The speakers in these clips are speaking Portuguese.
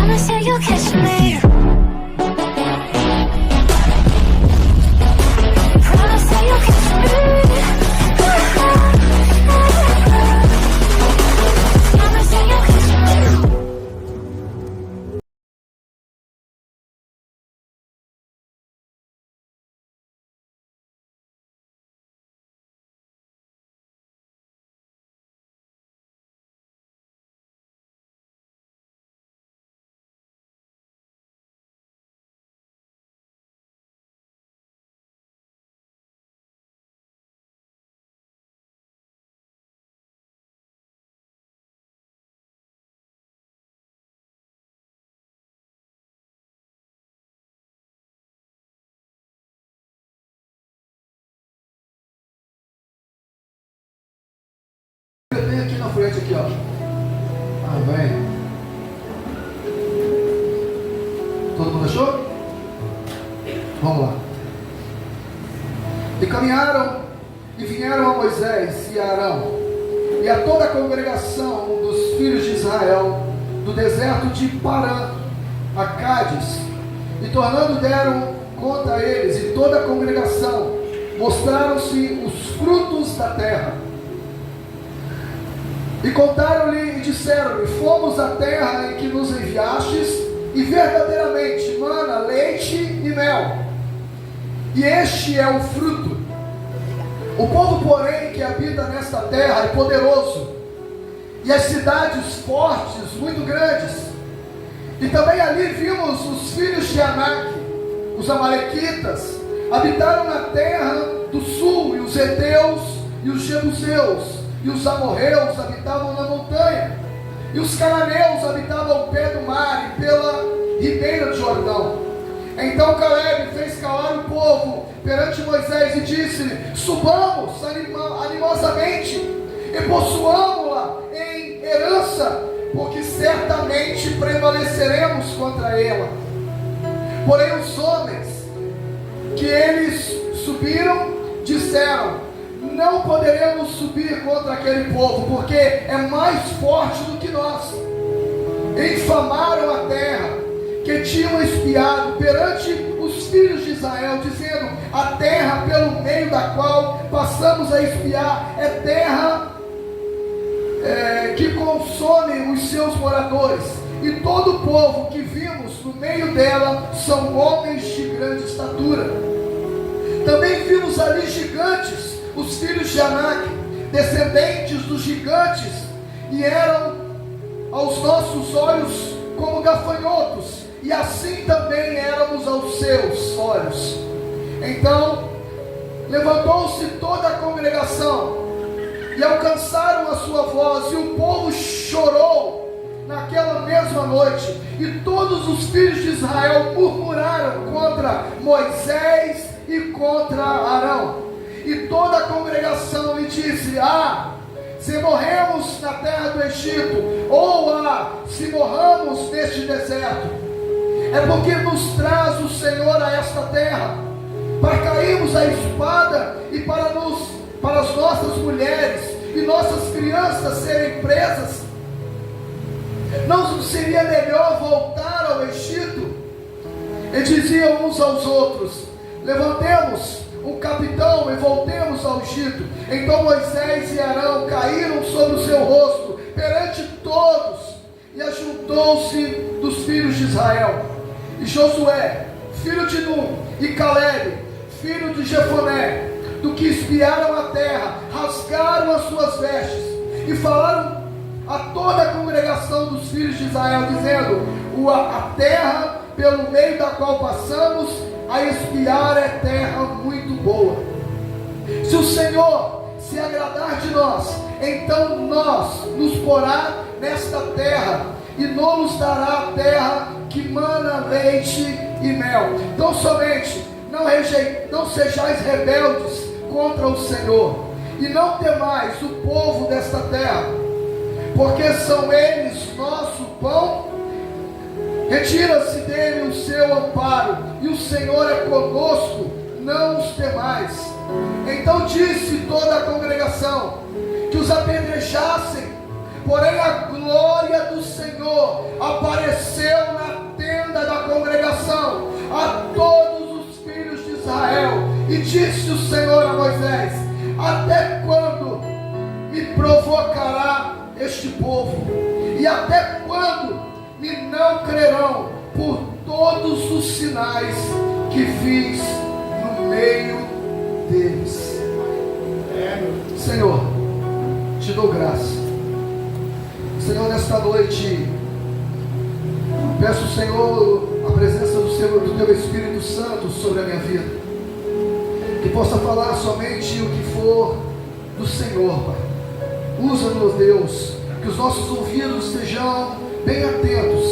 Promise that you'll catch me. Promise that you'll catch me. Promise that you'll catch me. Eu tenho aqui na frente, aqui, ó. Amém. Todo mundo achou? Vamos lá. E caminharam e vieram a Moisés e a Arão e a toda a congregação dos filhos de Israel do deserto de Parã a Cádiz, e tornando deram conta a eles e toda a congregação, mostraram-se os frutos da terra. E contaram-lhe e disseram-lhe: fomos à terra em que nos enviastes, e verdadeiramente mana leite e mel, e este é o fruto. O povo, porém, que habita nesta terra é poderoso, e as cidades fortes, muito grandes. E também ali vimos os filhos de Anak, os amalequitas, habitaram na terra do sul, e os heteus e os jebuseus e os amorreus habitavam na montanha, e os cananeus habitavam ao pé do mar e pela ribeira do Jordão. Então Caleb fez calar o povo perante Moisés e disse-lhe: subamos animosamente e possuamo-la em herança, porque certamente prevaleceremos contra ela. Porém os homens que eles subiram disseram: não poderemos subir contra aquele povo, porque é mais forte do que nós. Infamaram a terra que tinham espiado perante os filhos de Israel, dizendo: a terra pelo meio da qual passamos a espiar é terra que consome os seus moradores, e todo o povo que vimos no meio dela são homens de grande estatura. Também vimos ali gigantes, os filhos de Anak, descendentes dos gigantes, e eram aos nossos olhos como gafanhotos, e assim também éramos aos seus olhos. Então levantou-se toda a congregação, e alcançaram a sua voz, e o povo chorou naquela mesma noite, e todos os filhos de Israel murmuraram contra Moisés e contra Arão. E toda a congregação lhe disse: se morremos na terra do Egito, ou se morramos neste deserto, é porque nos traz o Senhor a esta terra, para cairmos a espada e para as nossas mulheres e nossas crianças serem presas. Não seria melhor voltar ao Egito? E diziam uns aos outros: levantemos um capitão e voltemos ao Egito. Então Moisés e Arão caíram sobre o seu rosto perante todos, e ajuntou-se dos filhos de Israel, e Josué, filho de Nun, e Caleb, filho de Jefoné, do que espiaram a terra, rasgaram as suas vestes, e falaram a toda a congregação dos filhos de Israel, dizendo: a terra pelo meio da qual passamos a espiar é terra muito boa. Se o Senhor se agradar de nós, então nos porá nesta terra, e não nos dará a terra que mana leite e mel. Então somente não sejais rebeldes contra o Senhor, e não temais o povo desta terra, porque são eles nosso pão. Retira-se dele o seu amparo, e o Senhor é conosco, não os temais. Então disse toda a congregação que os apedrejassem, porém a glória do Senhor apareceu na disse o Senhor a Moisés: até quando me provocará este povo? E até quando me não crerão por todos os sinais que fiz no meio deles? Senhor, te dou graça. Senhor, nesta noite, peço, Senhor, a presença do Teu Espírito Santo sobre a minha vida, que possa falar somente o que for do Senhor, Pai. Usa-nos, Deus, que os nossos ouvidos estejam bem atentos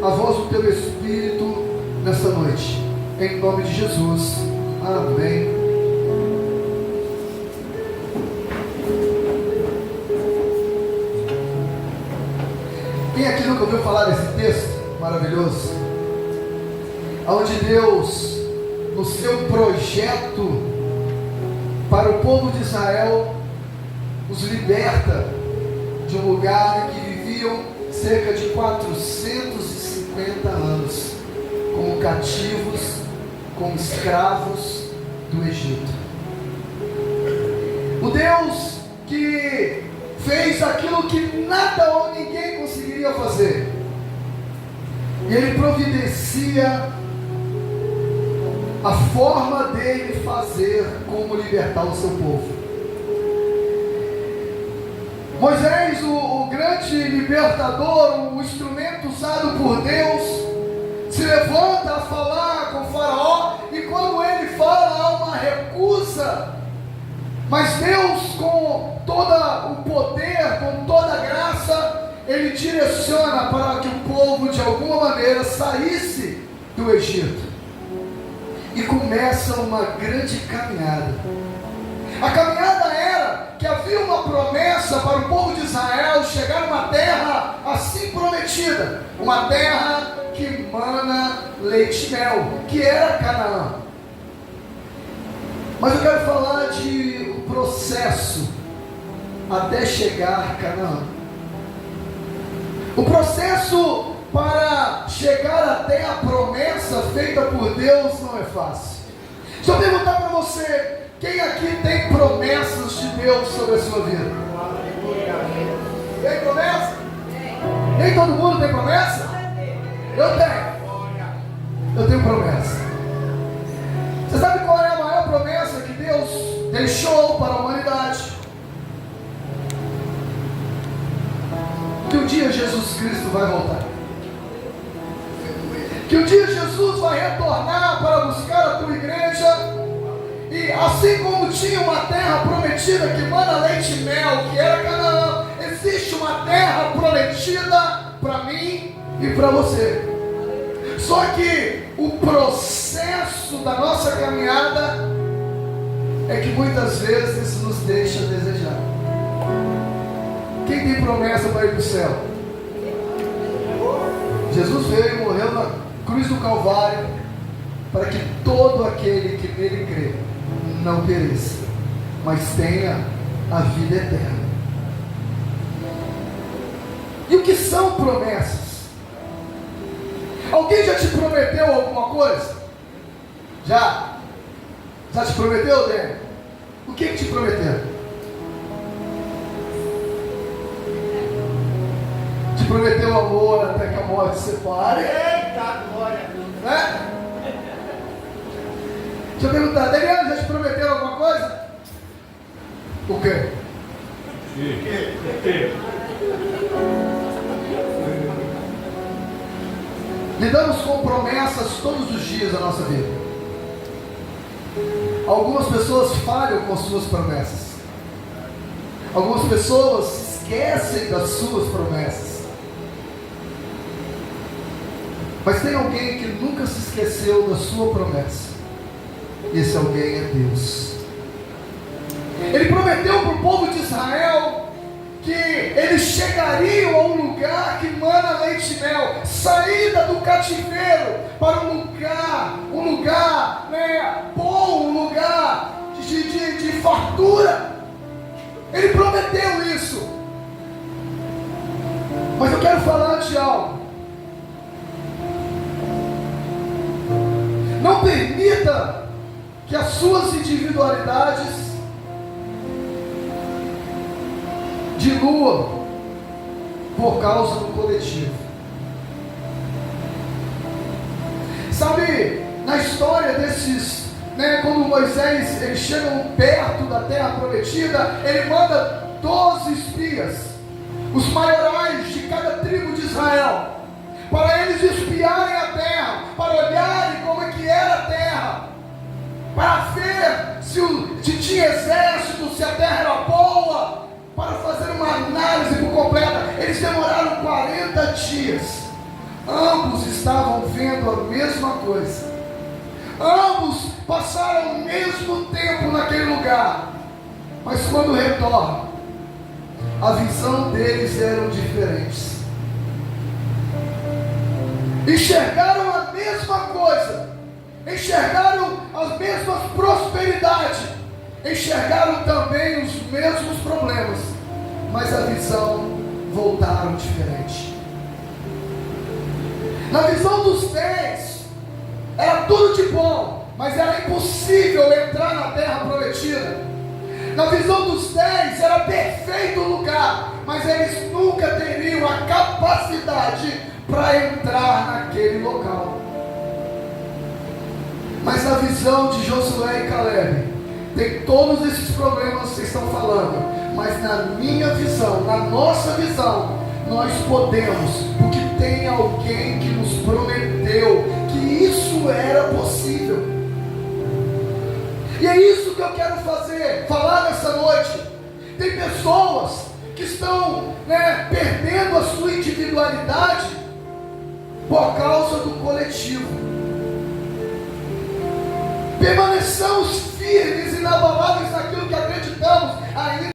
à voz do Teu Espírito nesta noite, em nome de Jesus, amém. Quem aqui nunca ouviu falar desse texto maravilhoso? Onde Deus, no seu projeto para o povo de Israel, os liberta de um lugar em que viviam cerca de 450 anos como cativos, como escravos do Egito. O Deus que fez aquilo que nada ou ninguém conseguiria fazer, e Ele providencia a forma dele fazer como libertar o seu povo. Moisés, o grande libertador, o instrumento usado por Deus, se levanta a falar com o faraó, e quando ele fala há uma recusa, mas Deus, com todo o poder, com toda a graça, Ele direciona para que o povo de alguma maneira saísse do Egito. E começa uma grande caminhada. A caminhada era que havia uma promessa para o povo de Israel chegar numa terra assim prometida, uma terra que mana leite e mel, que era Canaã. Mas eu quero falar de um processo até chegar a Canaã. O processo para chegar até a promessa feita por Deus não é fácil. Deixa eu perguntar para você: quem aqui tem promessas de Deus sobre a sua vida? Tem promessa? Nem todo mundo tem promessa? Eu tenho. Eu tenho promessa. Você sabe qual é a maior promessa que Deus deixou para a humanidade? Que um dia Jesus Cristo vai voltar. Que um dia Jesus vai retornar para buscar a tua igreja. E assim como tinha uma terra prometida que mana leite e mel, que era Canaã, existe uma terra prometida para mim e para você. Só que o processo da nossa caminhada é que muitas vezes nos deixa a desejar. Quem tem promessa para ir para o céu? Jesus veio e morreu na cruz do Calvário para que todo aquele que nele crê não pereça, mas tenha a vida eterna. E o que são promessas? Alguém já te prometeu alguma coisa? Já? Já te prometeu, Daniel? O que te prometeu? Te prometeu amor até que a morte separe? Eita glória! Né? Deixa eu perguntar, Daniel, já te prometeu alguma coisa? O quê? Lidamos com promessas todos os dias da nossa vida. Algumas pessoas falham com as suas promessas. Algumas pessoas esquecem das suas promessas. Mas tem alguém que nunca se esqueceu da sua promessa. E esse alguém é Deus. Ele prometeu para o povo de Israel que eles chegariam a um lugar que mana leite e mel, saída do cativeiro para um lugar bom, um lugar de fartura. Ele prometeu isso. Mas eu quero falar de algo. Não permita que as suas individualidades diluam por causa do coletivo. Sabe, na história desses, quando Moisés, eles chegam perto da terra prometida, ele manda 12 espias, os maiorais de cada tribo de Israel, para eles espiarem a terra, para olharem como é que era a terra, para ver se tinha exército, se a terra era boa, para fazer uma análise por completa. Eles demoraram 40 dias. Ambos estavam vendo a mesma coisa. Ambos passaram o mesmo tempo naquele lugar. Mas quando retornam, a visão deles era diferente. Enxergaram a mesma coisa, enxergaram as mesmas prosperidades, enxergaram também os mesmos problemas, mas a visão voltaram diferente. Na visão dos 10, era tudo de bom, mas era impossível entrar na terra prometida. Na visão dos 10, era perfeito o lugar, mas eles nunca teriam a capacidade para entrar naquele local. Mas na visão de Josué e Caleb, tem todos esses problemas que vocês estão falando, mas na minha visão, na nossa visão, nós podemos, porque tem alguém que nos prometeu que isso era possível. E é isso que eu quero falar nessa noite. Tem pessoas que estão perdendo a sua individualidade por causa do coletivo. Permaneçamos firmes e inabaláveis naquilo que acreditamos, ainda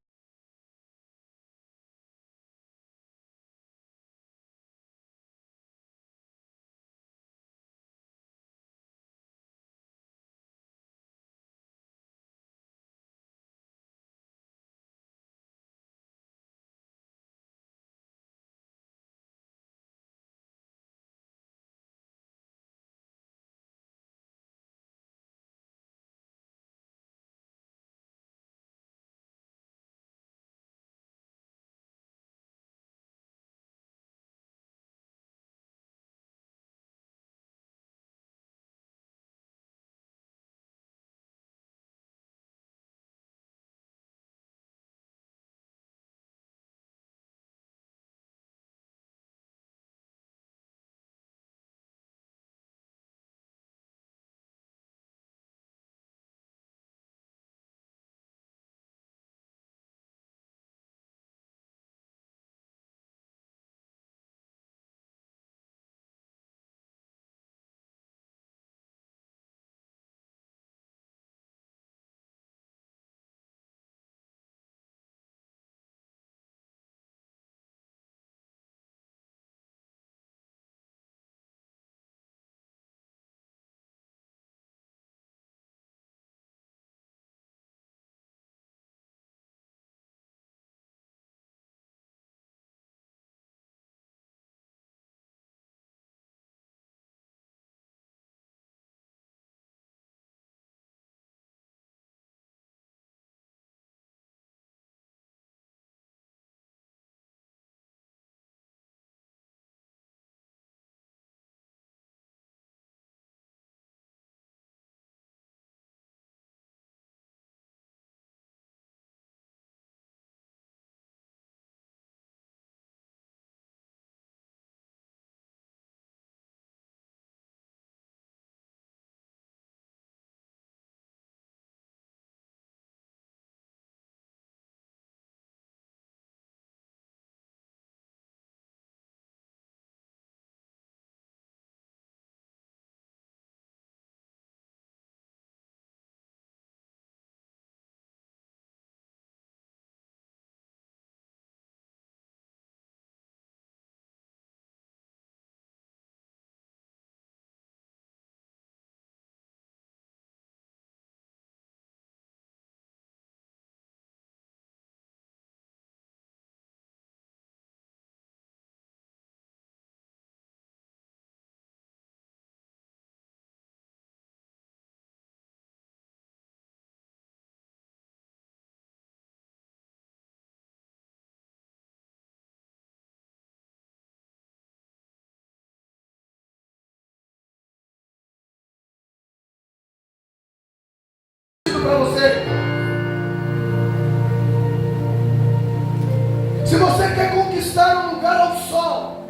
conquistar um lugar ao sol.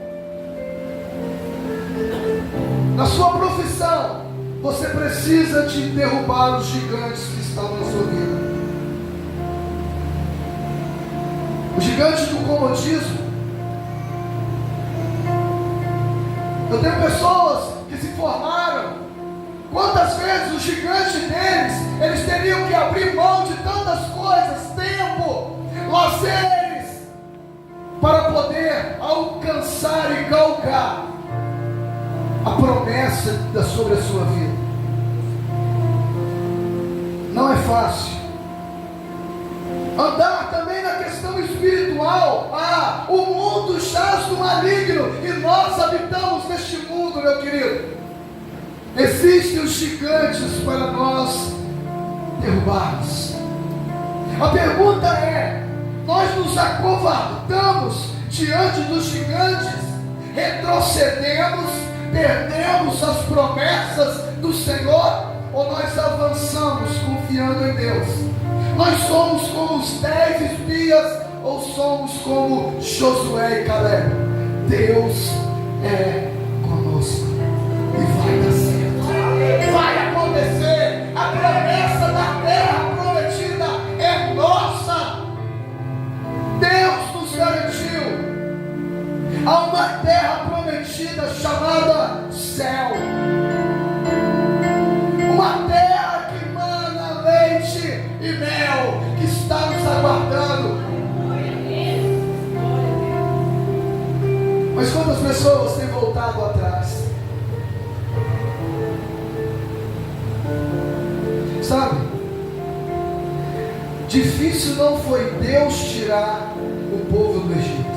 Na sua profissão, você precisa de derrubar os gigantes que estão na sua vida. O gigante do comodismo. Eu tenho pessoas que se formaram. Quantas vezes o gigante deles, eles teriam que abrir mão de tantas coisas, tempo, lazeres, para poder alcançar e galgar a promessa sobre a sua vida. Não é fácil. Andar também na questão espiritual. O mundo jaz do maligno e nós habitamos neste mundo, meu querido. Existem os gigantes para nós derrubarmos. A pergunta é: nós nos acovardamos diante dos gigantes? Retrocedemos? Perdemos as promessas do Senhor? Ou nós avançamos confiando em Deus? Nós somos como os 10 espias ou somos como Josué e Caleb? Deus é conosco e vai dar certo, vai acontecer. A promessa da terra prometida é nossa. Deus nos garantiu. Há uma terra prometida chamada céu, uma terra que mana leite e mel, que está nos aguardando. Mas quantas pessoas têm voltado atrás? Sabe? Difícil não foi Deus tirar o povo do Egito.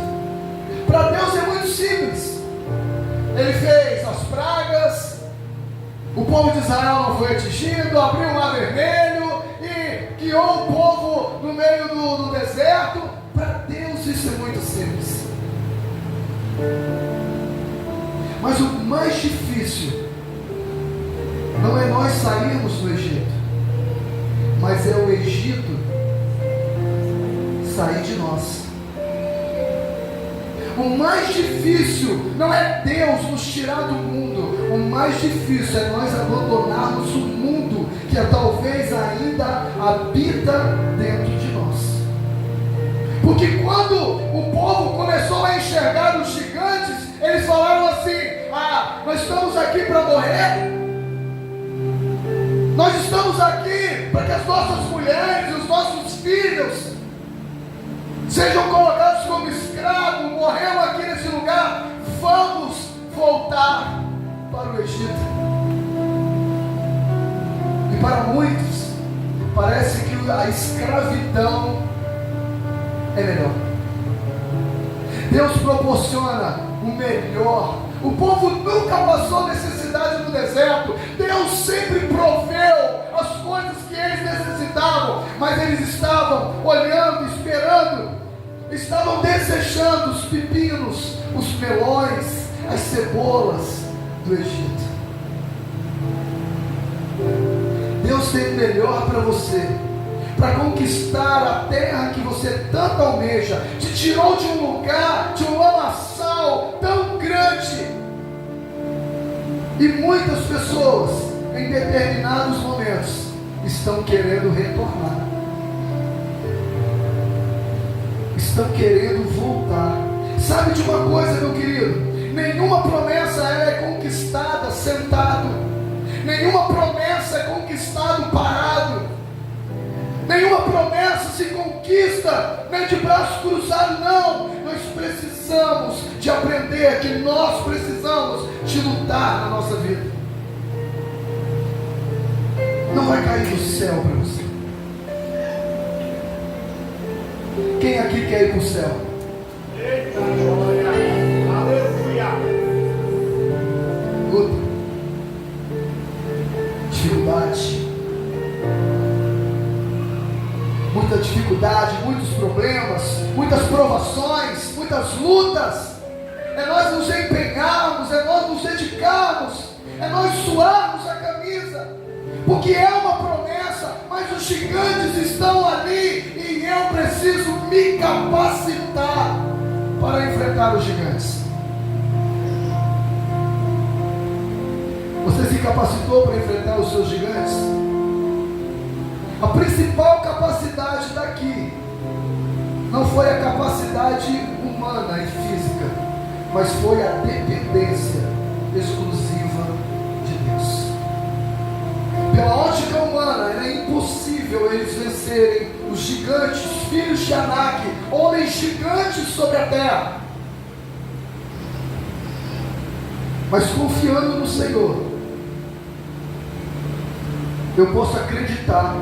Para Deus é muito simples. Ele fez as pragas, o povo de Israel não foi atingido, abriu o mar vermelho e guiou o povo no meio do deserto. Para Deus isso é muito simples. Mas o mais difícil não é nós sairmos do Egito, mas é o Egito sair de nós. O mais difícil não é Deus nos tirar do mundo. O mais difícil é nós abandonarmos o mundo que talvez ainda habita dentro de nós. Porque quando o povo começou a enxergar os gigantes, eles falaram assim: nós estamos aqui para morrer. Nós estamos aqui para que as nossas mulheres e os nossos filhos sejam colocados como escravos. Morremos aqui nesse lugar, vamos voltar para o Egito. E para muitos parece que a escravidão é melhor. Deus proporciona o melhor. O povo nunca passou necessidade no deserto. Deus sempre proveu as coisas que eles necessitavam, mas eles estavam olhando, esperando, estavam desejando os pepinos, os melões, as cebolas do Egito. Deus tem o melhor para você, para conquistar a terra que você tanto almeja. Te tirou de um lugar, de um lamaçal tão grande. E muitas pessoas, em determinados momentos, estão querendo retornar, estão querendo voltar. Sabe de uma coisa, meu querido? Nenhuma promessa é conquistada sentado. Nenhuma promessa é conquistada parado. Nenhuma promessa se conquista nem de braços cruzados, não. Nós precisamos de aprender que nós precisamos de lutar na nossa vida. Não vai cair do céu para você. Quem aqui quer ir para o céu? Eita, glória! Aleluia! Luta, dificuldade, muita dificuldade, muitos problemas, muitas provações, muitas lutas. É nós nos empenharmos, é nós nos dedicarmos, é nós suarmos a camisa, porque é uma promessa, mas os gigantes estão ali e eu preciso me capacitar. para enfrentar os gigantes? Você se capacitou para enfrentar os seus gigantes? A principal capacidade daqui não foi a capacidade humana e física, mas foi a dependência exclusiva de Deus. Pela ótica humana, era impossível eles vencerem os gigantes, os filhos de Anak, homens gigantes sobre a terra. Mas confiando no Senhor, eu posso acreditar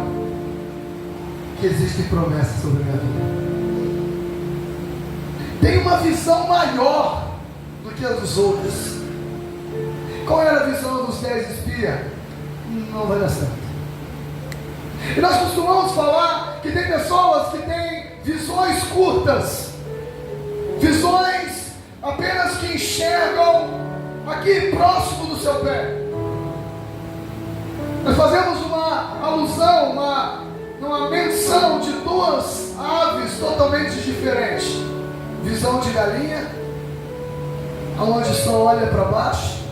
que existem promessas sobre a minha vida. Tem uma visão maior do que a dos outros. Qual era a visão dos 10 espias? Não vai dar certo. E nós costumamos falar que tem pessoas que têm visões curtas, visões apenas que enxergam aqui próximo do seu pé. Nós fazemos uma alusão, uma menção de duas aves totalmente diferentes. Visão de galinha, onde só olha para baixo,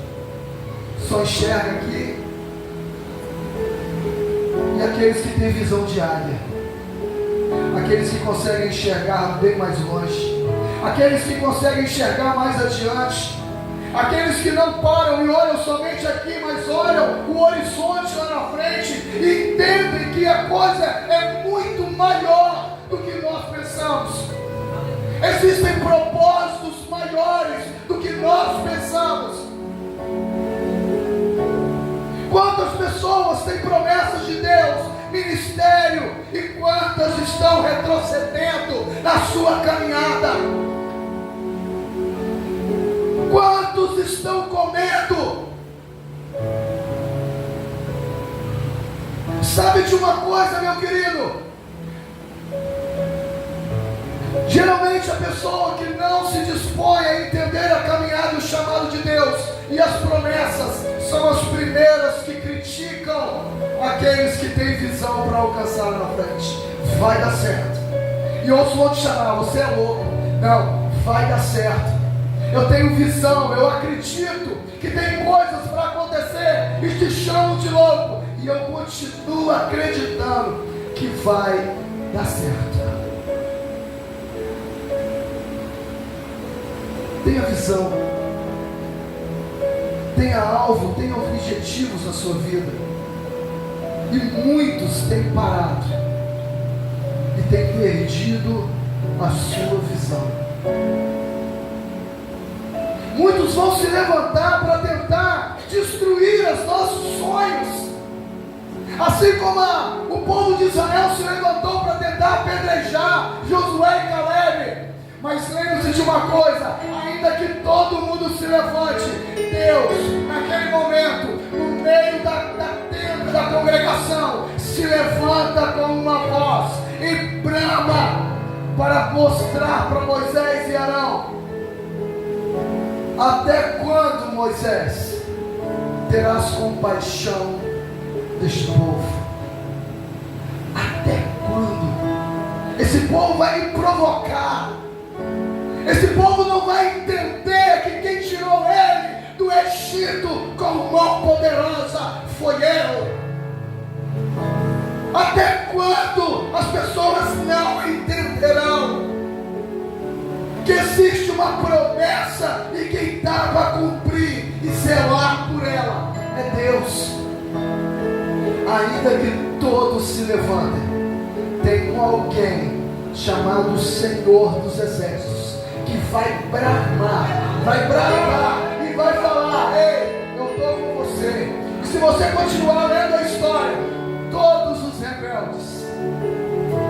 só enxerga aqui. E aqueles que têm visão de águia, aqueles que conseguem enxergar bem mais longe, aqueles que conseguem enxergar mais adiante, aqueles que não param e olham somente aqui, mas olham o horizonte lá na frente e entendem que a coisa é muito maior do que nós pensamos. Existem propósitos maiores do que nós pensamos. Quantas pessoas têm promessas de Deus, ministério, e quantas estão retrocedendo na sua caminhada? Quantos estão com medo? Sabe de uma coisa, meu querido? Geralmente a pessoa que não se dispõe a entender a caminhada e o chamado de Deus e as promessas são as primeiras que criticam aqueles que têm visão para alcançar na frente. Vai dar certo. E outros vão te chamar, você é louco. Não, vai dar certo. Eu tenho visão, eu acredito que tem coisas para acontecer e te chamam de louco. E eu continuo acreditando que vai dar certo. Tenha visão, tenha alvo, tenha objetivos na sua vida. E muitos têm parado e têm perdido a sua visão. Muitos vão se levantar para tentar destruir os nossos sonhos, assim como o povo de Israel se levantou para tentar apedrejar Josué e Caleb. Mas lembre-se de uma coisa: ainda que todo mundo se levante, Deus, naquele momento, no meio da tenda da congregação, se levanta com uma voz e brama para mostrar para Moisés e Arão: até quando, Moisés, terás compaixão deste povo? Até quando? Esse povo vai me provocar. Esse povo não vai entender que quem tirou ele do Egito com mão poderosa foi eu. Até quando as pessoas não entenderão que existe uma promessa e quem está para cumprir e zelar por ela é Deus? Ainda que todos se levantem, tem alguém chamado Senhor dos Exércitos que vai bramar e vai falar: ei, eu estou com você. E se você continuar lendo a história, todos os rebeldes,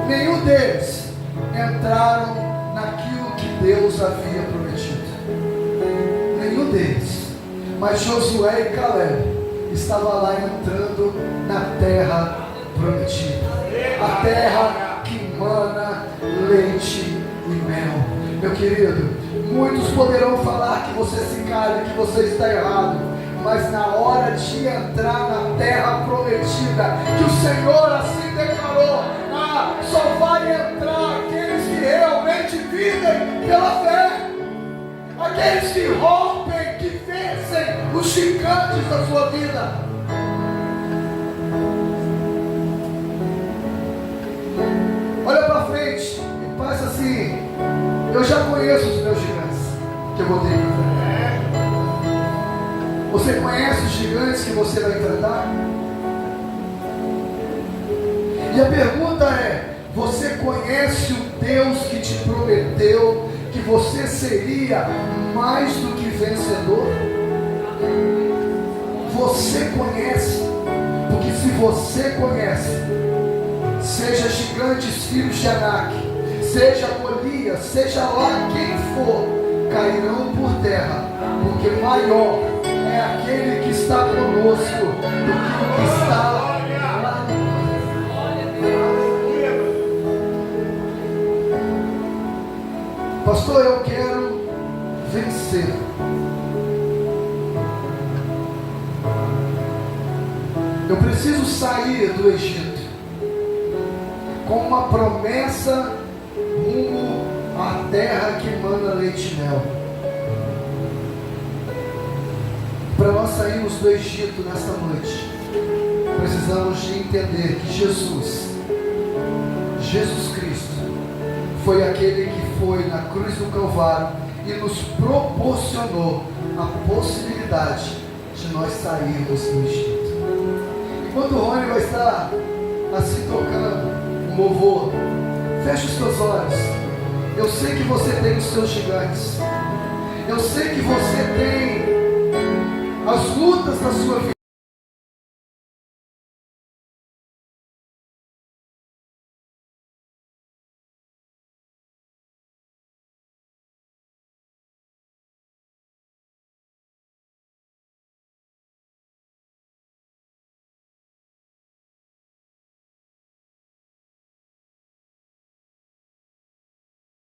nenhum deles entraram naquilo que Deus havia prometido. Nenhum deles. Mas Josué e Caleb estavam lá entrando na terra prometida, a terra que mana leite e mel. Meu querido, muitos poderão falar que você se cala, que você está errado, mas na hora de entrar na terra prometida, que o Senhor assim declarou, só vai entrar aqueles que realmente vivem pela fé, aqueles que rompem, que vencem os gigantes da sua vida. Olha para frente e faz assim: eu já conheço os meus gigantes que eu vou ter que enfrentar. Você conhece os gigantes que você vai enfrentar? E a pergunta é: você conhece o Deus que te prometeu que você seria mais do que vencedor? Você conhece? Porque se você conhece, seja gigantes filhos de Anak, seja Golias, seja lá quem for, cairão por terra, porque maior é aquele que está conosco do que o que está lá. Pastor, eu quero vencer. Eu preciso sair do Egito com uma promessa rumo à terra que manda leite e mel. Para nós sairmos do Egito nesta noite, precisamos de entender que Jesus Cristo, foi aquele que foi na cruz do Calvário e nos proporcionou a possibilidade de nós sairmos do Egito. Enquanto o Rony vai estar assim tocando o louvor, feche os seus olhos. Eu sei que você tem os seus gigantes. Eu sei que você tem as lutas da sua vida.